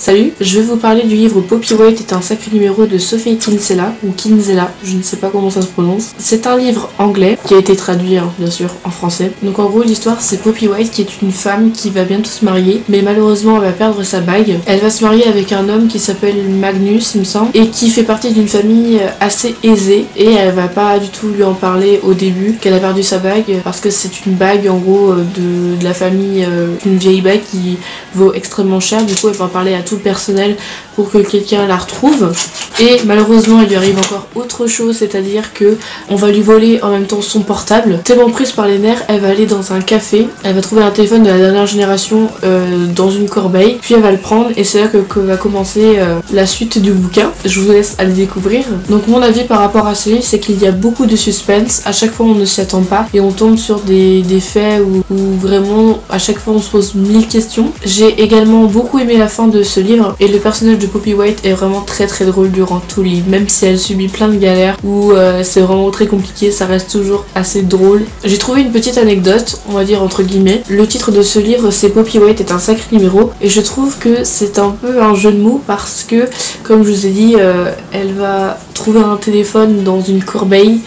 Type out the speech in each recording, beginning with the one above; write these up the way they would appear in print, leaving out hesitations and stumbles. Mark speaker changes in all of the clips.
Speaker 1: Salut, je vais vous parler du livre Poppy White est un sacré numéro de Sophie Kinsella, ou Kinsella, je ne sais pas comment ça se prononce. C'est un livre anglais qui a été traduit bien sûr en français. Donc en gros l'histoire c'est Poppy White qui est une femme qui va bientôt se marier, mais malheureusement elle va perdre sa bague. Elle va se marier avec un homme qui s'appelle Magnus il me semble, et qui fait partie d'une famille assez aisée, et elle va pas du tout lui en parler au début qu'elle a perdu sa bague, parce que c'est une bague en gros de la famille, une vieille bague qui vaut extrêmement cher. Du coup elle va en parler à tout le personnel pour que quelqu'un la retrouve, et malheureusement il lui arrive encore autre chose, c'est-à-dire que on va lui voler en même temps son portable. Tellement prise par les nerfs, elle va aller dans un café, elle va trouver un téléphone de la dernière génération dans une corbeille, puis elle va le prendre, et c'est là que va commencer la suite du bouquin. Je vous laisse aller découvrir. Donc mon avis par rapport à ce livre, c'est qu'il y a beaucoup de suspense, à chaque fois on ne s'y attend pas et on tombe sur des faits où vraiment à chaque fois on se pose 1000 questions. J'ai également beaucoup aimé la fin de ce livre, et le personnage de Poppy White est vraiment très drôle durant tout le livre, même si elle subit plein de galères où c'est vraiment très compliqué, ça reste toujours assez drôle. J'ai trouvé une petite anecdote, on va dire entre guillemets. Le titre de ce livre c'est Poppy White est un sacré numéro, et je trouve que c'est un peu un jeu de mots parce que comme je vous ai dit, elle va trouver un téléphone dans une corbeille,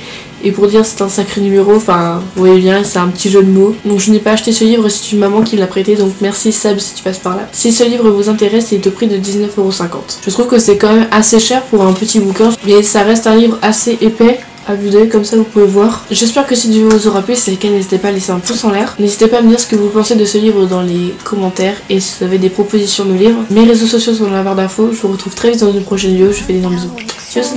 Speaker 1: et pour dire c'est un sacré numéro, enfin vous voyez bien, c'est un petit jeu de mots. Donc je n'ai pas acheté ce livre, c'est une maman qui me l'a prêté, donc merci Sab si tu passes par là. Si ce livre vous intéresse, il est au prix de 19,50 €. Je trouve que c'est quand même assez cher pour un petit bouquin, mais ça reste un livre assez épais à vue d'œil, comme ça vous pouvez voir. J'espère que cette vidéo vous aura plu, si c'est le cas n'hésitez pas à laisser un pouce en l'air. N'hésitez pas à me dire ce que vous pensez de ce livre dans les commentaires, et si vous avez des propositions de livres. Mes réseaux sociaux sont dans la barre d'infos, je vous retrouve très vite dans une prochaine vidéo, je vous fais d'énormes bisous. Tchuss.